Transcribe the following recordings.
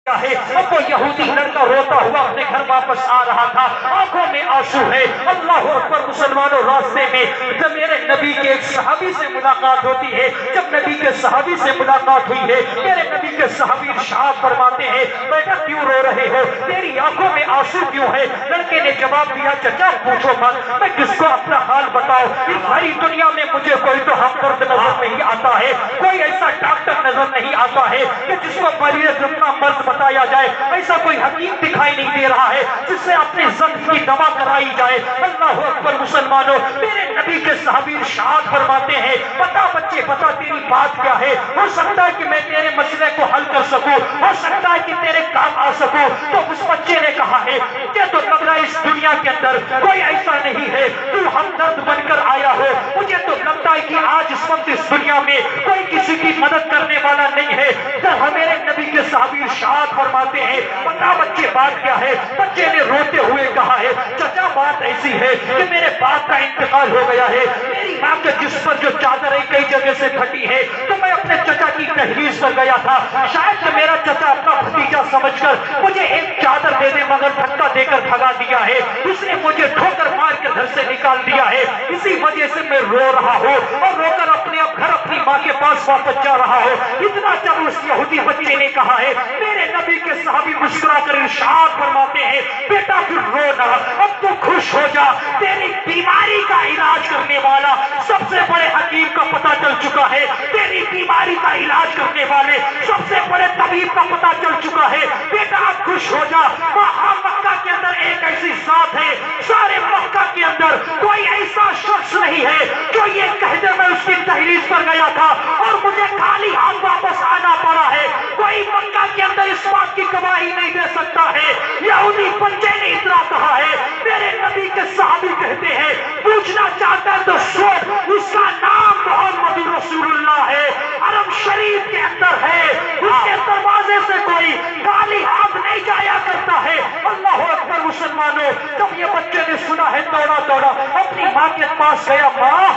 اب وہ یہودی لڑکا روتا ہوا اپنے گھر واپس آ رہا تھا، آنکھوں میں آنسو ہے۔ اللہ اکبر مسلمانوں، راستے میں جب میرے نبی کے ایک صحابی سے ملاقات ہوتی ہے، جب نبی کے صحابی سے ملاقات ہوئی ہے، میرے نبی کے صحابی ارشاد فرماتے ہیں، بیٹا کیوں رو رہے ہو، تیری آنکھوں میں آنسو کیوں ہے؟ لڑکے نے جواب دیا، چچا پوچھو مت، میں کس کو اپنا حال بتاؤ، اس بھاری دنیا میں مجھے کوئی تو ہمدرد نظر نہیں آتا ہے، کوئی ایسا ڈاکٹر نظر نہیں آتا ہے کہ جس کو مریض اپنا مرض بتایا جائے، ایسا کوئی حکیم دکھائی نہیں دے رہا ہے جس سے اپنے زخم کی دوا کرائی جائے۔ اللہ اکبر مسلمانوں، میرے نبی کے صحابی ارشاد فرماتے ہیں، بتا بچے بتا تیری بات کیا ہے، ہو سکتا ہے کہ میں تیرے مسئلے کو حل کر سکوں، ہو سکتا ہے کہ تیرے کام آ سکوں۔ تو اس بچے نے کہا ہے، مجھے تو لگ رہا ہے اس دنیا کے اندر کوئی ایسا نہیں ہے تو ہمدرد بن کر آیا ہو، مجھے تو لگتا ہے کہ آج اس وقت اس دنیا میں کوئی کسی کی مدد کرنے والا نہیں ہے۔ جب میرے نبی کے صحابی ارشاد فرماتے ہیں، بتا بچے بات کیا ہے؟ بچے نے روتے ہوئے کہا ہے، چچا بات ایسی ہے کہ میرے باپ کا انتقال ہو گیا ہے، میری ماں کے جسم پر جو چادر ہے کئی جگہ سے پھٹی ہے، تو میں اپنے چچا کی تحریر پر گیا تھا، شاید کہ میرا چچا اپنا بھتیجا سمجھ کر مجھے ایک چادر دے دے، مگر دھکا دے کر بھگا دیا ہے، اس نے مجھے ٹھوکر مار کے گھر سے نکال دیا ہے، اسی وجہ سے میں رو رہا ہوں اور رو کر اپنے گھر اپنی ماں کے پاس واپس جا رہا ہوں۔ اتنا جب اس یہودی بچے نے کہا ہے، میرے نبی کے صحابی مسکرا کر ارشاد فرماتے ہیں، بیٹا پھر رو نہ، اب تو خوش ہو جا، تیری بیماری کا علاج کرنے والا سب سے بڑے حکیم کا پتہ چل چکا ہے، تیری بیماری کا علاج کرنے والے سب سے بڑے طبیب کا پتہ چل چکا ہے، بیٹا اب خوش ہو جا۔ وہاں مکہ کے اندر ایک ایسی ذات ہے، سارے مکہ کے اندر کوئی ایسا شخص نہیں ہے جو یہ کہہ دے میں اس کی تحریر پر گیا تھا اور مجھے خالی ہاتھ واپس آنا پڑا ہے، کوئی مکہ کے اندر اس بات کی گواہی نہیں دے سکتا ہے۔ یہودی بچے نے اتنا کہا ہے، میرے نبی کے صحابی کہتے ہیں، پوچھنا چاہتا ہے تو سن، اس کا نام محمد رسول اللہ ہے، حرم شریف کے اندر ہے، اس کے دروازے سے کوئی خالی ہاتھ نہیں جایا کرتا ہے۔ اللہ اکبر مسلمانوں، جب یہ بچے نے سنا ہے، دوڑا دوڑا اپنی ماں کے پاس گیا، ماں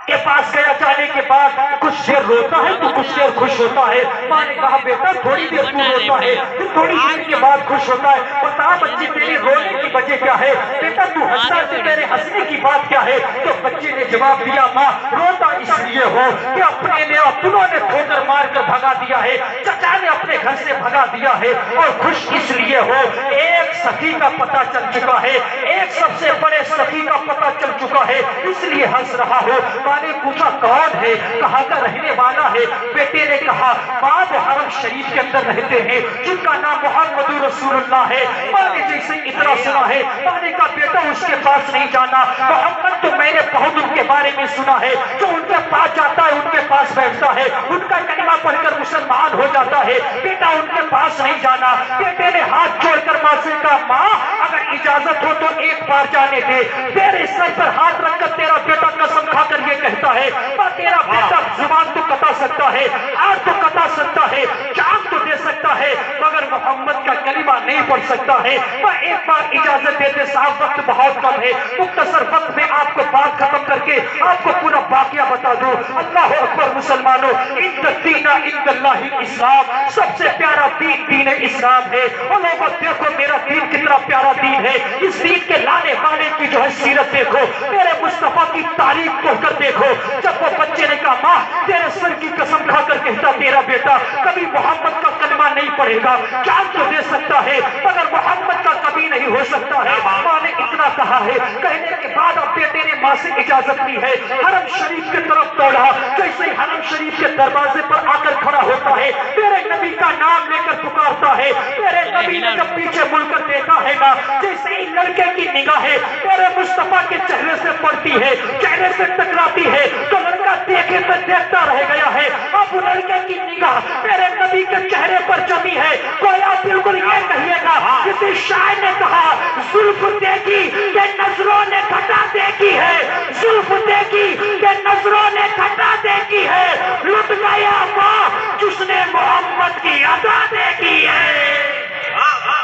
کے پاس گیا، جانے کے بعد کچھ دیر روتا ہے تو کچھ دیر خوش ہوتا ہے۔ ماں نے کہا، بیٹا تھوڑی دیر تو روتا ہے، پھر تھوڑی دیر کے بعد خوش ہوتا ہے، بتا بچے تیرے رونے کی وجہ کیا ہے، بیٹا تو ہنستا ہے، تیرے ہنسنے کی بات کیا ہے؟ تو بچے نے جواب دیا، ماں روتا اس لیے ہو کہ اپنوں نے ٹھوکر مار کر بھگا دیا ہے، چچا نے اپنے گھر سے بھگا دیا ہے، اور خوش اس لیے ہو ایک سخی کا پتہ چل چکا ہے، ایک سب سے بڑے سخی کا پتہ چل چکا ہے، اس لیے ہنس رہا ہو۔ ماں نے پوچھا کون ہے، کہاں کا رہنے والا ہے؟ بیٹے نے کہا، ماں وہ حرم شریف کے اندر رہتے ہیں جن کا نام محمد رسول اللہ ہے۔ ماں نے جیسے اتنا سنا ہے، ماں نے کہا، بیٹا اس کے پاس نہیں جانا، محمد تو میں نے بہت ان کے بارے میں سنا ہے، جو ان کے پاس جاتا ہے ان کے پاس بیٹھتا ہے، ان کا کلمہ پڑھ کر مسلمان ہو جاتا ہے، بیٹا ان کے پاس نہیں جانا۔ بیٹے نے ہاتھ جوڑ کر ماں سے کہا، ماں اگر اجازت ہو تو ایک بار جانے دے، تیرے سر پر ہاتھ رکھ کر تیرا بیٹا قسم کھا کر یہ کہتا ہے، ماں تیرا بیٹا زبان تو کٹا سکتا ہے، ہاتھ تو کٹا سکتا ہے، جان تو دے سکتا ہے، مگر محمد کا کلمہ نہیں پڑھ سکتا ہے۔ میں ایک بار اجازت دیتے صاحب، وقت بہت کم ہے، مختصر وقت میں آپ کو بات ختم کر کے آپ کو پورا واقعہ بتا دوں۔ اللہ اکبر مسلمانوں، ان الدین عند اللہ الاسلام، سب سے پیارا دین دین اسلام ہے۔ اور لوگوں دیکھو میرا دین کتنا پیارا دین ہے، اس دین کے لانے والے کی جو ہے سیرت دیکھو، میرے مصطفیٰ کی تعریف پڑھ کر دیکھو۔ جب وہ بچے نے کہا، ماں تیرے سر کی قسم کھا کر کہتا تیرا بیٹا کبھی محمد کا کلمہ نہیں پڑھے گا، جان تو دے سکتا ہے مگر محمد کا کبھی نہیں ہو سکتا ہے۔ ماں نے اتنا کہا ہے، کہنے کے بعد اب بیٹے نے ماں سے اجازت لی ہے، حرم شریف کی طرف دوڑا، جیسے حرم شریف کے دروازے پر آ کر کھڑا ہوتا ہے، میرے نبی کا نام لے کر پکارتا ہے، میرے نبی نے جب پیچھے مڑ کر دیکھا ہے نا، جیسے ہی لڑکے کی نگاہیں میرے مصطفیٰ کے چہرے سے پڑتی ہے، چہرے سے ٹکراتی ہے، تو لڑکا دیکھے تو دیکھتا رہ گیا ہے۔ اب لڑکے کی نگاہ میرے نبی کے چہرے پر جمی ہے، گویا بالکل یہ کہیے گا، کسی شاعر نے کہا، زلف دیکھی کہ نظروں نے گھٹا دیکھی ہے، زلف دیکھی کہ نظروں نے گھٹا دیکھی ہے، لٹ گیا ماں جس نے محمد کی ادا دیکھی ہے۔ نعرہ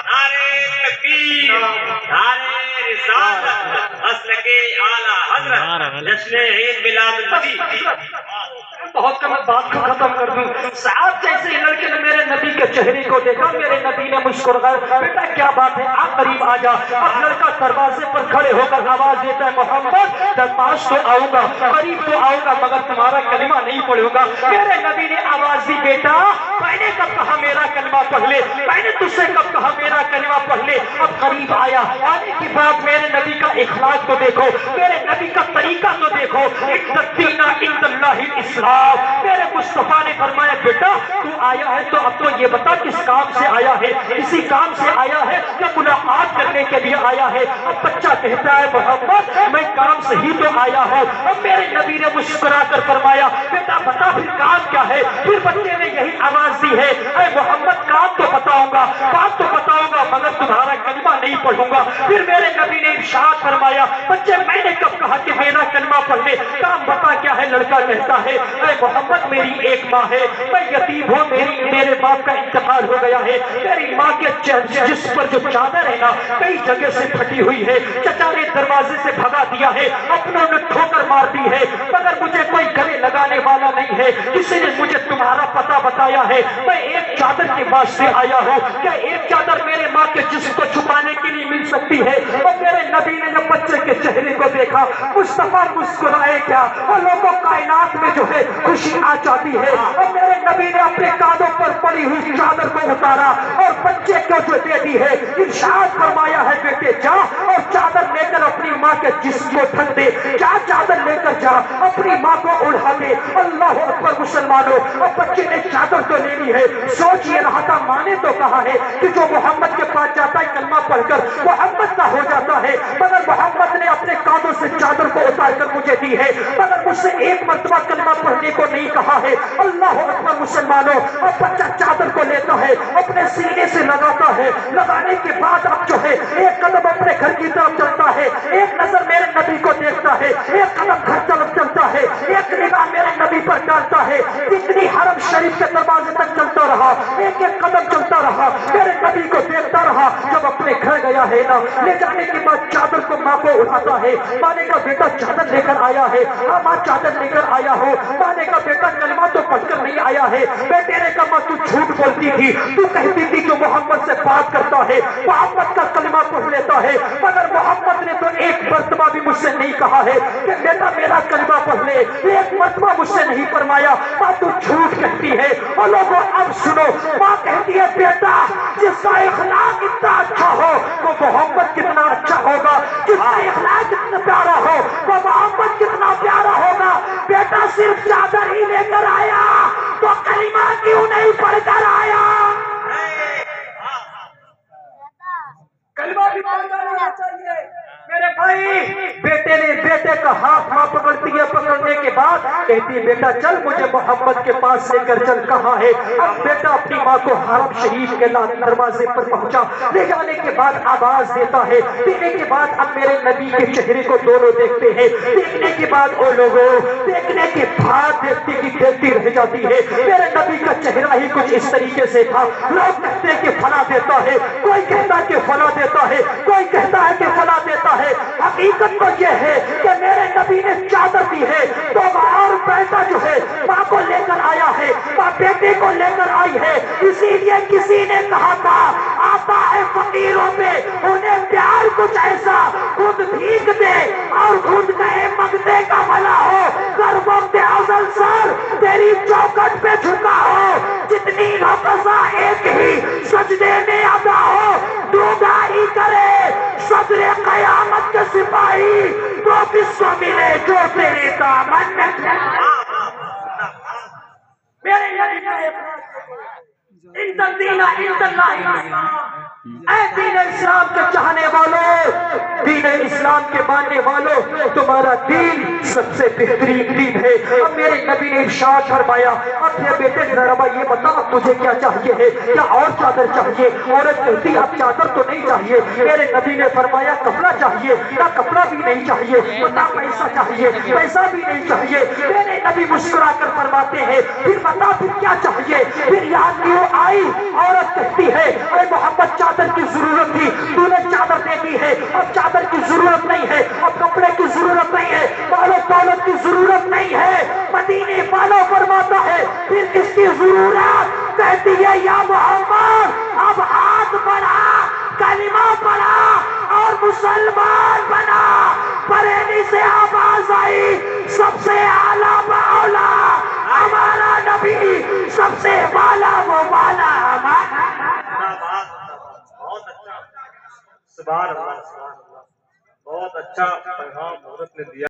تکبیر، نعرہ رسالت، مسلک اعلی حضرت، جشن عید میلاد النبی۔ بہت کہ میں بات کو ختم کر دوں. سعد جیسے لڑکے نے میرے نبی کے چہرے کو دیکھا, میرے نبی نے مسکرایا, بیٹا کیا بات ہے, آپ قریب آ جا. اب لڑکا دروازے پر کھڑے ہو کر آواز دیتا ہے, محمد درپاس تو آؤں گا, قریب تو آؤں گا, مگر تمہارا کلمہ نہیں پڑھوں گا. میرے نبی نے آواز دی, بیٹا میں نے کب کہا میرا کلمہ پڑھ لے, میں نے تجھ سے کب کہا میرا کلمہ پڑھ لے. اب قریب آیا, آنے کے بعد میرے نبی کا اخلاق تو دیکھو, میرے نبی کا طریقہ تو دیکھو. ان الدین عند اللہ الاسلام. میرے مصطفیٰ نے فرمایا, بیٹا تو آیا ہے تو اب تو یہ بتا کس کام سے آیا ہے, کسی کام سے آیا ہے یا ملاقات کرنے کے لیے آیا ہے. اب بچہ کہتا ہے, محمد میں کام سے ہی تو آیا ہوں. اب میرے نبی نے مسکرا کر فرمایا, بیٹا بتا پھر کام کیا ہے. پھر بچے نے یہی آواز دی ہے, اے محمد کام تو بتاؤں گا, بات تو بتاؤں گا, مگر تمہارا کلمہ نہیں پڑھوں گا. پھر میرے نبی نے ارشاد فرمایا, بچے میں نے کب کہا کہ میرا کلمہ پڑھ لے, کام بتا کیا ہے. لڑکا کہتا ہے, اے محمد میری ایک ماں ہے, میں یتیم ہوں, میرے باپ کا انتقال ہو گیا ہے. میری ماں کے جس پر جو چادر ہے نا کئی جگہ سے پھٹی ہوئی ہے, چچا نے دروازے سے بھگا دیا ہے, اپنوں نے ٹھوکر مار دی ہے, مگر مجھے کوئی گلے لگانے والا نہیں ہے. کسی نے مجھے تمہارا پتہ بتایا ہے, میں ایک چادر کے واسطے آیا ہوں. کیا ایک چادر میرے ماں کے جسم کو چھپانے کے لیے مل سکتی ہے. اور میرے نبی نے جب بچے کے چہرے کو دیکھا, مصطفیٰ مسکرائے کیا, اور لوگوں کائنات میں جو ہے خوشی آ جاتی ہے. اور میرے نبی نے اپنے کانوں پر پڑی ہوئی چادر کو اتارا اور بچے کو جو دے دی ہے, ارشاد فرمایا ہے, بیٹے جا اور چادر لے کر اپنی ماں کے جسم کو ڈھک دے, جا چادر لے کر جا, اپنی ماں کو اڑا دے. اللہ اکبر مسلمانوں. اور بچے نے چادر تو لے لی ہے, سوچ یہ رہا تھا, ماں نے تو کہا ہے کہ جو محمد کے پاس جاتا ہے کلمہ پڑھ کر محمد کا ہو جاتا ہے, مگر محمد نے اپنے کانوں سے چادر کو اتار کر مجھے دی ہے, مگر مجھ سے ایک مرتبہ کلمہ پڑھنے کو نہیں کہا ہے. اللہ اکبر مسلمانوں. اب بچہ چادر کو لیتا ہے, اپنے سینے سے لگاتا ہے, لگانے کے بعد اب جو ہے ایک قدم اپنے گھر کی طرف چلتا ہے, ایک نظر میرے نبی کو دیکھتا ہے, ایک قدم گھر طرف چلتا ہے, ایک نگاہ میرے نبی پر ڈالتا ہے. اتنی حرم شریف کے دروازے تک چلتا رہا, ایک ایک قدم چلتا رہا, میرے نبی کو دیکھتا رہا. جب اپنے گھر گیا ہے نا, لے جانے کے بعد چادر کو ماں کو اٹھاتا ہے. ماں نے کہا, بیٹا چادر لے کر آیا ہے. ہاں ماں چادر لے کر آیا ہو. ماں نے کہا, بیٹا کلمہ تو پڑھ کر نہیں آیا ہے. بیٹے نے کہا, ماں تو جھوٹ بولتی تھی, تو کہتی تھی جو محمد سے بات کرتا ہے محمد کا کلمہ پڑھ لیتا ہے, مگر محمد نے تو ایک مرتبہ بھی مجھ سے نہیں کہا ہے کہ بیٹا میرا کلمہ پڑھ لے, ایک مرتبہ مجھ سے نہیں فرمایا. ماں تو جھوٹ کہتی ہے. اور لوگوں اب سنو, ماں کہتی ہے, بیٹا جس کا اخلاق اتنا اچھا ہو وہ محمد کتنا اچھا ہوگا, جس کا اخلاق اتنا پیارا ہو وہ محمد کتنا پیارا ہوگا. بیٹا صرف چادر ہی لے کر آیا تو کلمہ کیوں نہیں پڑھ کر آیا. کلمہ بھی پڑھ کر آنا چاہیے میرے بھائی. بیٹے کا ہاتھ ماں پکڑتی ہے, پکڑنے کے بعد کہتی ہے, بیٹا چل مجھے محمد کے پاس لے کر چل. کہاں ہے؟ اب بیٹا اپنی ماں کو حرم شریف کے دروازے پر پہنچا, لے جانے کے بعد آواز دیتا ہے. دینے کے بعد اب میرے نبی کے چہرے کو دونوں دیکھتے ہیں. دیکھنے کے بعد وہ لوگوں دیکھنے کے بعد دیکھتی کی دیکھتی رہ جاتی ہے. میرے نبی کا چہرہ ہی کچھ اس طریقے سے تھا. لوگ کہتے ہیں کہ فلاں دیتا ہے, کوئی کہتا ہے کہ فلاں دیتا ہے, کوئی کہتا ہے کہ فلاں دیتا ہے. حقیقت تو یہ ہے کہ میرے نبی نے چادر دی ہے تو اور بیٹا جو ہے ماں کو لے کر آیا ہے, ماں بیٹے کو لے کر آئی ہے. اسی لیے کسی نے کہا تھا, آتا ہے فقیروں پہ انہیں پیار کچھ ایسا, خود بھیگ دے اور خود کہے مانگنے کا بھلا ہو. کر وقت ازل سر تیری چوکٹ پہ جھکا ہو, جتنی نقصا ایک ہی سجدے میں ادا ہو. دوگائی کرے صدر قیامت کے سپاہی تو کس کو ملے جو تیرے دامن میں. میرے اے دین اسلام کے چاہنے والوں, دین اسلام کے ماننے والوں, تمہارا دین سب سے بہترین دین ہے. اب میرے نبی نے ارشاد فرمایا, اپنے بیٹے ذرا یہ بتا تجھے کیا چاہیے ہے, کیا اور چادر چاہیے؟ عورت کہتی اب چادر تو نہیں چاہیے. میرے نبی نے فرمایا کپڑا چاہیے, نہ کپڑا بھی نہیں چاہیے. بتا پیسہ چاہیے, پیسہ بھی نہیں چاہیے. میرے نبی مسکرا کر فرماتے ہیں, پھر بتا پھر کیا چاہیے؟ پھر یاد کیوں آئی؟ عورت کہتی ہے, اے محمد چادر کی ضرورت تھی, تو نے چادر دے دی ہے, اب چادر کی ضرورت نہیں ہے, اب کپڑے کی ضرورت نہیں ہے, بالوں دولت کی ضرورت نہیں ہے. مدینے والوں فرماتا اے یا محمد اب ہاتھ بڑھا، کلمہ پڑھا اور مسلمان بنا۔ بریلی سے آواز آئی سب سے اعلیٰ باولا ہمارا نبی، سب سے بالا وہ والا ہمارا۔ بہت اچھا، سبحان اللہ، سبحان اللہ، بہت اچھا پیغام حضرت نے دیا۔